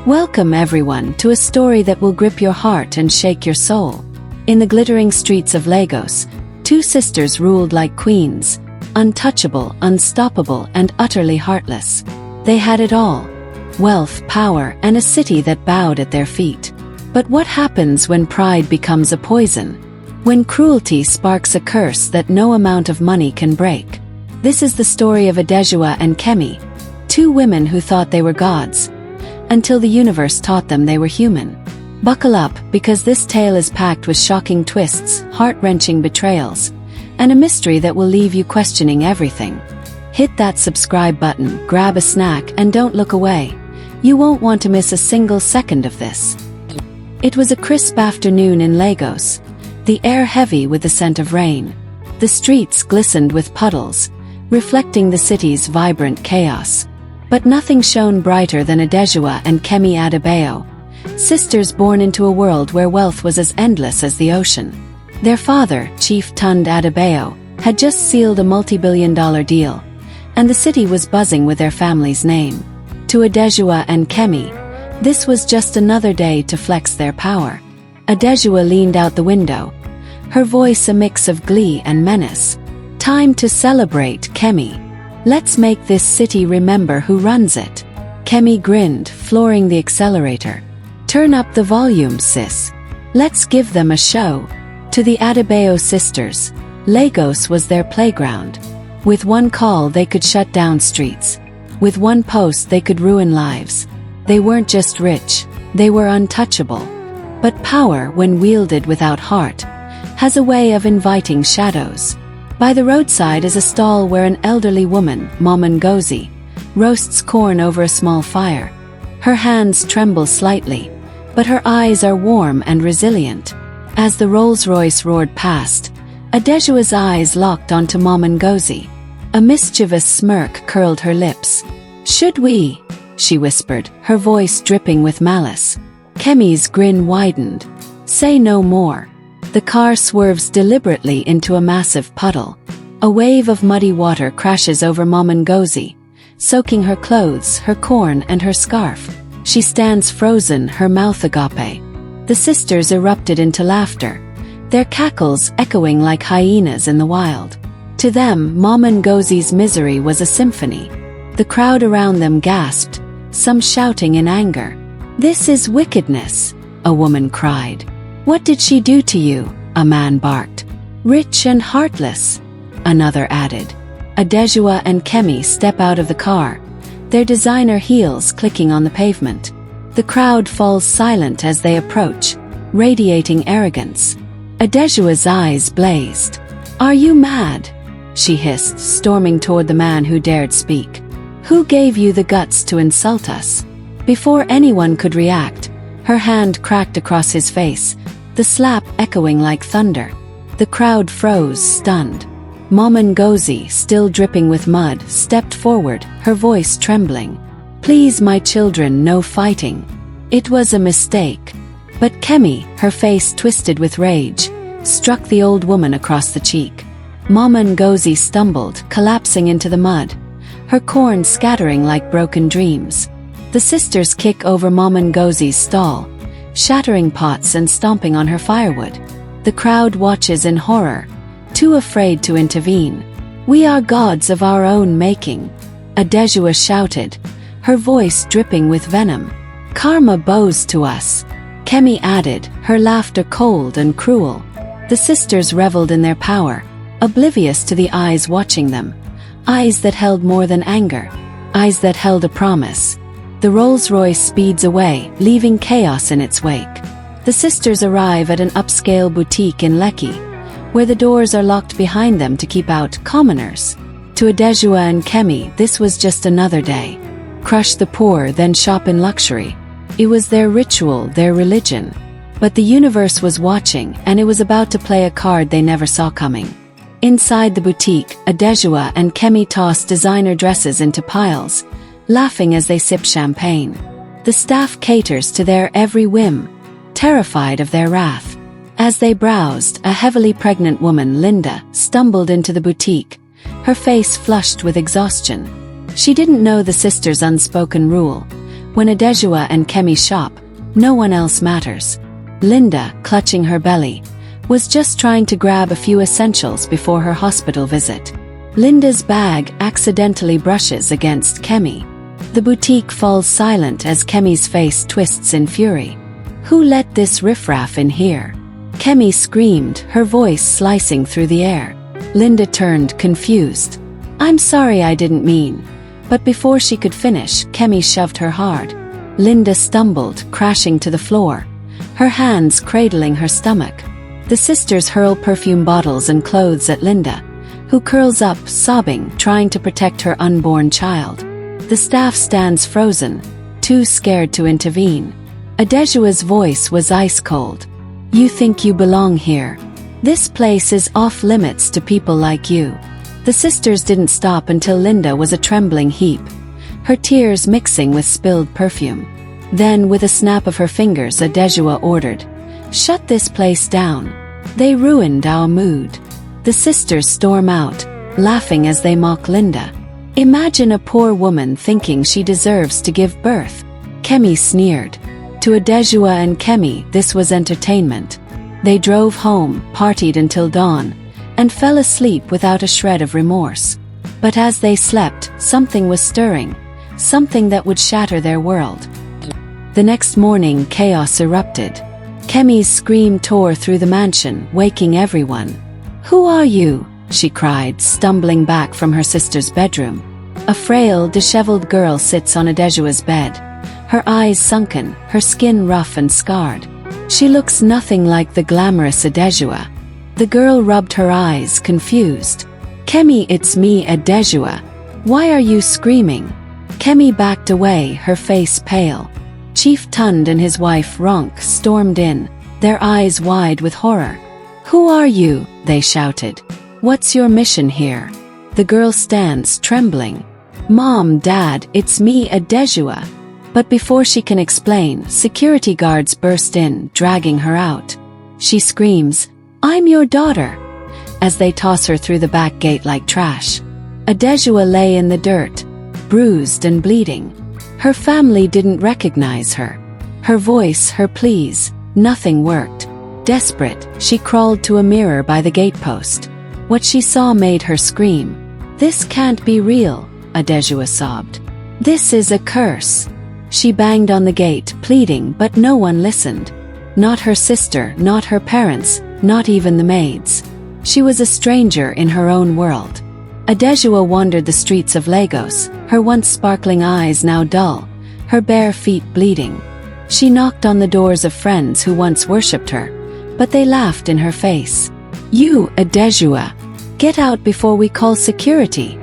Welcome everyone to a story that will grip your heart and shake your soul. In the glittering streets of Lagos, two sisters ruled like queens, untouchable, unstoppable, and utterly heartless. They had it all: wealth, power, and a city that bowed at their feet. But what happens when pride becomes a poison? When cruelty sparks a curse that no amount of money can break? This is the story of Adesua and Kemi, two women who thought they were gods, until the universe taught them they were human. Buckle up, because this tale is packed with shocking twists, heart-wrenching betrayals, and a mystery that will leave you questioning everything. Hit that subscribe button, grab a snack, and don't look away. You won't want to miss a single second of this. It was a crisp afternoon in Lagos, the air heavy with the scent of rain. The streets glistened with puddles, reflecting the city's vibrant chaos. But nothing shone brighter than Adesua and Kemi Adebayo, sisters born into a world where wealth was as endless as the ocean. Their father, Chief Tunde Adebayo, had just sealed a multi-billion-dollar deal, and the city was buzzing with their family's name. To Adesua and Kemi, this was just another day to flex their power. Adesua leaned out the window, her voice a mix of glee and menace. "Time to celebrate, Kemi. Let's make this city remember who runs it." Kemi grinned, flooring the accelerator. "Turn up the volume, sis. Let's give them a show." To the Adebayo sisters, Lagos was their playground. With one call they could shut down streets. With one post they could ruin lives. They weren't just rich, they were untouchable. But power, when wielded without heart, has a way of inviting shadows. By the roadside is a stall where an elderly woman, Mama Ngozi, roasts corn over a small fire. Her hands tremble slightly, but her eyes are warm and resilient. As the Rolls-Royce roared past, Adesua's eyes locked onto Mama Ngozi. A mischievous smirk curled her lips. "Should we?" she whispered, her voice dripping with malice. Kemi's grin widened. "Say no more." The car swerves deliberately into a massive puddle. A wave of muddy water crashes over Mama Ngozi, soaking her clothes, her corn, and her scarf. She stands frozen, her mouth agape. The sisters erupted into laughter, their cackles echoing like hyenas in the wild. To them, Mama Ngozi's misery was a symphony. The crowd around them gasped, some shouting in anger. "This is wickedness," a woman cried. "What did she do to you?" a man barked. "Rich and heartless," another added. Adesua and Kemi step out of the car, their designer heels clicking on the pavement. The crowd falls silent as they approach, radiating arrogance. Adesua's eyes blazed. "Are you mad?" she hissed, storming toward the man who dared speak. "Who gave you the guts to insult us?" Before anyone could react, her hand cracked across his face, the slap echoing like thunder. The crowd froze, stunned. Mama Ngozi, still dripping with mud, stepped forward, her voice trembling. "Please, my children, no fighting. It was a mistake." But Kemi, her face twisted with rage, struck the old woman across the cheek. Mama Ngozi stumbled, collapsing into the mud, her corn scattering like broken dreams. The sisters kick over Mama Ngozi's stall, shattering pots and stomping on her firewood. The crowd watches in horror, too afraid to intervene. "We are gods of our own making," Adesua shouted, her voice dripping with venom. "Karma bows to us," Kemi added, her laughter cold and cruel. The sisters reveled in their power, oblivious to the eyes watching them. Eyes that held more than anger. Eyes that held a promise. The Rolls-Royce speeds away, leaving chaos in its wake. The sisters arrive at an upscale boutique in Lekki, where the doors are locked behind them to keep out commoners. To Adesua and Kemi, this was just another day. Crush the poor, then shop in luxury. It was their ritual, their religion. But the universe was watching, and it was about to play a card they never saw coming. Inside the boutique, Adesua and Kemi toss designer dresses into piles, laughing as they sip champagne. The staff caters to their every whim, terrified of their wrath. As they browsed, a heavily pregnant woman, Linda, stumbled into the boutique, her face flushed with exhaustion. She didn't know the sisters' unspoken rule, When Adesua and Kemi shop, no one else matters. Linda, clutching her belly, was just trying to grab a few essentials before her hospital visit. Linda's bag accidentally brushes against Kemi. The boutique falls silent as Kemi's face twists in fury. "Who let this riffraff in here?" Kemi screamed, her voice slicing through the air. Linda turned, confused. "I'm sorry, I didn't mean." But before she could finish, Kemi shoved her hard. Linda stumbled, crashing to the floor, her hands cradling her stomach. The sisters hurl perfume bottles and clothes at Linda, who curls up, sobbing, trying to protect her unborn child. The staff stands frozen, too scared to intervene. Adesua's voice was ice cold. "You think you belong here? This place is off limits to people like you." The sisters didn't stop until Linda was a trembling heap, her tears mixing with spilled perfume. Then, with a snap of her fingers, Adesua ordered, "Shut this place down. They ruined our mood." The sisters storm out, laughing as they mock Linda. "Imagine a poor woman thinking she deserves to give birth." Kemi sneered. To Adesua and Kemi, this was entertainment. They drove home, partied until dawn, and fell asleep without a shred of remorse. But as they slept, something was stirring, something that would shatter their world. The next morning, chaos erupted. Kemi's scream tore through the mansion, waking everyone. "Who are you?" she cried, stumbling back from her sister's bedroom. A frail, disheveled girl sits on Adesua's bed, her eyes sunken, her skin rough and scarred. She looks nothing like the glamorous Adesua. The girl rubbed her eyes, confused. "Kemi, it's me, Adesua. Why are you screaming?" Kemi backed away, her face pale. Chief Tund and his wife Ronk stormed in, their eyes wide with horror. "Who are you?" they shouted. "What's your mission here?" The girl stands, trembling. "Mom, Dad, it's me, Adesua." But before she can explain, security guards burst in, dragging her out. She screams, "I'm your daughter," as they toss her through the back gate like trash. Adesua lay in the dirt, bruised and bleeding. Her family didn't recognize her. Her voice, her pleas, nothing worked. Desperate, she crawled to a mirror by the gatepost. What she saw made her scream. "This can't be real," Adesua sobbed. "This is a curse." She banged on the gate, pleading, but no one listened. Not her sister, not her parents, not even the maids. She was a stranger in her own world. Adesua wandered the streets of Lagos, her once sparkling eyes now dull, her bare feet bleeding. She knocked on the doors of friends who once worshipped her, but they laughed in her face. "You, Adesua, get out before we call security,"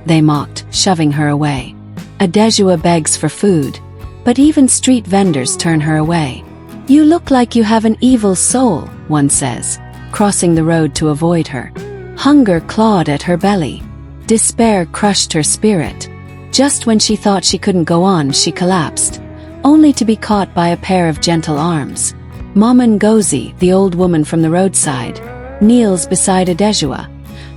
they mocked, shoving her away. Adesua begs for food, but even street vendors turn her away. "You look like you have an evil soul," one says, crossing the road to avoid her. Hunger clawed at her belly. Despair crushed her spirit. Just when she thought she couldn't go on, she collapsed, only to be caught by a pair of gentle arms. Mama Ngozi, the old woman from the roadside, kneels beside Adesua,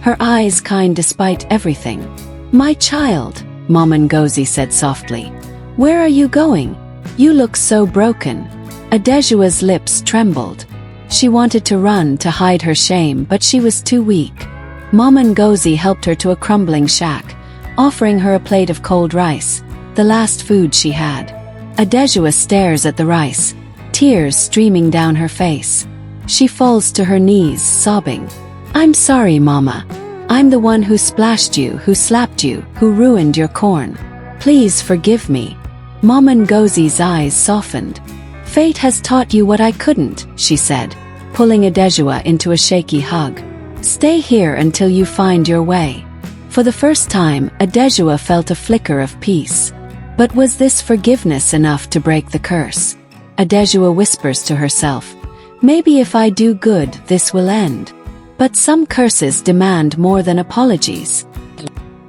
her eyes kind despite everything. "My child," Mama Ngozi said softly. "Where are you going? You look so broken." Adesua's lips trembled. She wanted to run to hide her shame, but she was too weak. Mama Ngozi helped her to a crumbling shack, offering her a plate of cold rice, the last food she had. Adesua stares at the rice, tears streaming down her face. She falls to her knees, sobbing. "I'm sorry, Mama. I'm the one who splashed you, who slapped you, who ruined your corn. Please forgive me." Mama Ngozi's eyes softened. "Fate has taught you what I couldn't," she said, pulling Adesua into a shaky hug. "Stay here until you find your way." For the first time, Adesua felt a flicker of peace. But was this forgiveness enough to break the curse? Adesua whispers to herself, "Maybe if I do good, this will end." But some curses demand more than apologies.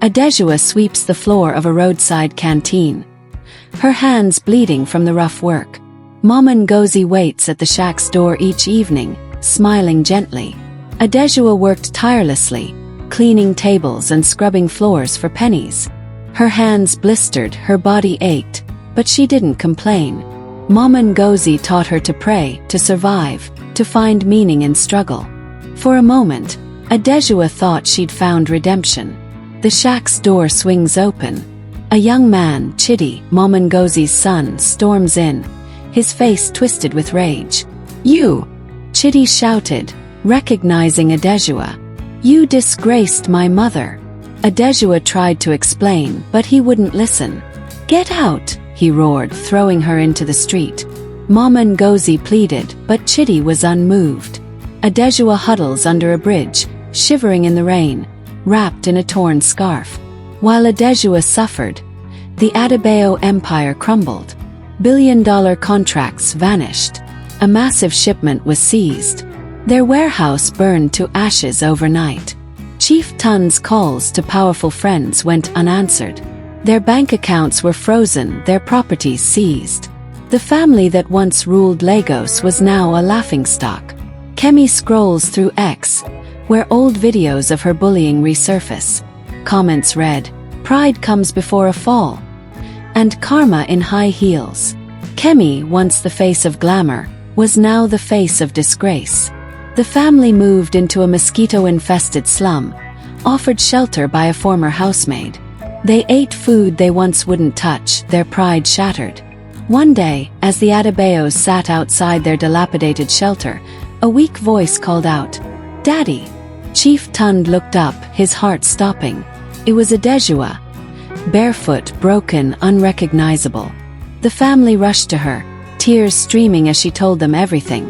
Adesua sweeps the floor of a roadside canteen, her hands bleeding from the rough work. Mama Ngozi waits at the shack's door each evening, smiling gently. Adesua worked tirelessly, cleaning tables and scrubbing floors for pennies. Her hands blistered, her body ached, But she didn't complain. Mama Ngozi taught her to pray, to survive, to find meaning in struggle. For a moment, Adesua thought she'd found redemption. The shack's door swings open. A young man, Chidi, Mama Ngozi's son, storms in, his face twisted with rage. "You!" Chidi shouted, recognizing Adesua. "You disgraced my mother." Adesua tried to explain, but he wouldn't listen. "Get out!" he roared, throwing her into the street. Mama Ngozi pleaded, but Chidi was unmoved. Adesua huddles under a bridge, shivering in the rain, wrapped in a torn scarf. While Adesua suffered, the Adebayo Empire crumbled. Billion-dollar contracts vanished. A massive shipment was seized. Their warehouse burned to ashes overnight. Chief Tun's calls to powerful friends went unanswered. Their bank accounts were frozen, their properties seized. The family that once ruled Lagos was now a laughingstock. Kemi scrolls through X, where old videos of her bullying resurface. Comments read, "Pride comes before a fall," and "Karma in high heels." Kemi, once the face of glamour, was now the face of disgrace. The family moved into a mosquito-infested slum, offered shelter by a former housemaid. They ate food they once wouldn't touch, their pride shattered. One day, as the Adebayos sat outside their dilapidated shelter, a weak voice called out, "Daddy!" Chief Tund looked up, his heart stopping. It was Adesua, barefoot, broken, unrecognizable. The family rushed to her, tears streaming as she told them everything.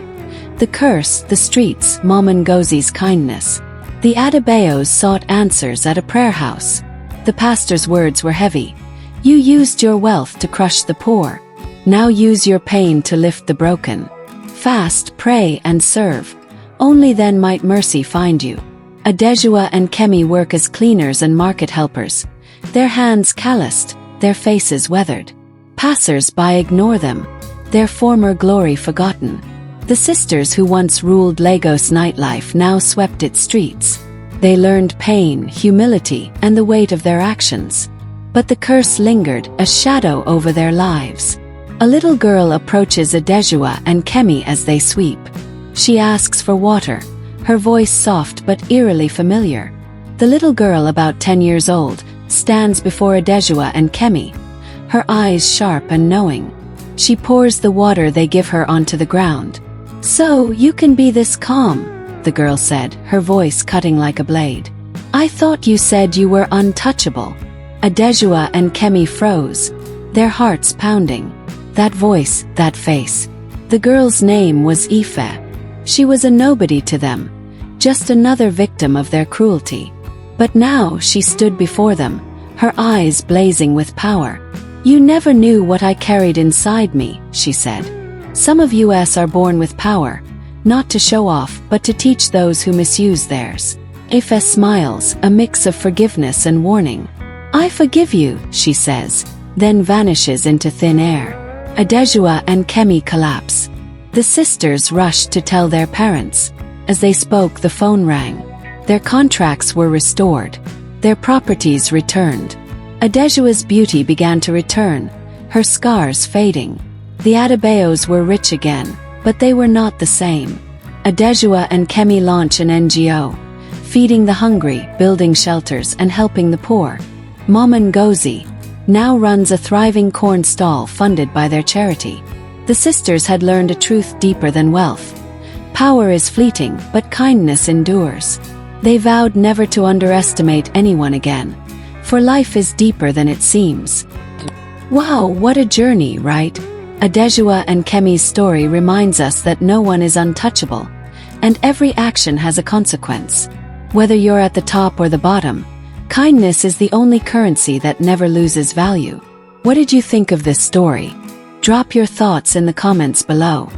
The curse, the streets, Mama Ngozi's kindness. The Adebayos sought answers at a prayer house. The pastor's words were heavy. "You used your wealth to crush the poor. Now use your pain to lift the broken. Fast, pray, and serve. Only then might mercy find you." Adesua and Kemi work as cleaners and market helpers. Their hands calloused, their faces weathered. Passers-by ignore them, their former glory forgotten. The sisters who once ruled Lagos nightlife now swept its streets. They learned pain, humility, and the weight of their actions. But the curse lingered, a shadow over their lives. A little girl approaches Adesua and Kemi as they sweep. She asks for water, her voice soft but eerily familiar. The little girl, about 10 years old, stands before Adesua and Kemi, her eyes sharp and knowing. She pours the water they give her onto the ground. "So, you can be this calm," the girl said, her voice cutting like a blade. "I thought you said you were untouchable." Adesua and Kemi froze, their hearts pounding. That voice, that face. The girl's name was Ife. She was a nobody to them, just another victim of their cruelty. But now she stood before them, her eyes blazing with power. "You never knew what I carried inside me," she said. "Some of us are born with power, not to show off but to teach those who misuse theirs." Ife smiles, a mix of forgiveness and warning. "I forgive you," she says, then vanishes into thin air. Adesua and Kemi collapse. The sisters rushed to tell their parents. As they spoke, the phone rang. Their contracts were restored, their properties returned. Adesua's beauty began to return, her scars fading. The Adebayos were rich again, but they were not the same. Adesua and Kemi launch an NGO, feeding the hungry, building shelters, and helping the poor. Mama Ngozi now runs a thriving corn stall funded by their charity. The sisters had learned a truth deeper than wealth. Power is fleeting, but kindness endures. They vowed never to underestimate anyone again, for life is deeper than it seems. Wow, what a journey, right? Adesua and Kemi's story reminds us that no one is untouchable, and every action has a consequence. Whether you're at the top or the bottom, kindness is the only currency that never loses value. What did you think of this story? Drop your thoughts in the comments below.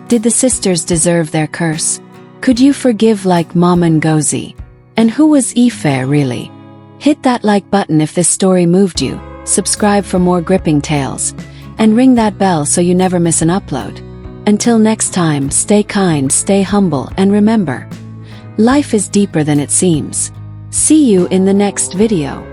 Did the sisters deserve their curse? Could you forgive like Mama Ngozi? And who was Ife really? Hit that like button if this story moved you, subscribe for more gripping tales, and ring that bell so you never miss an upload. Until next time, stay kind, stay humble, and remember, life is deeper than it seems. See you in the next video.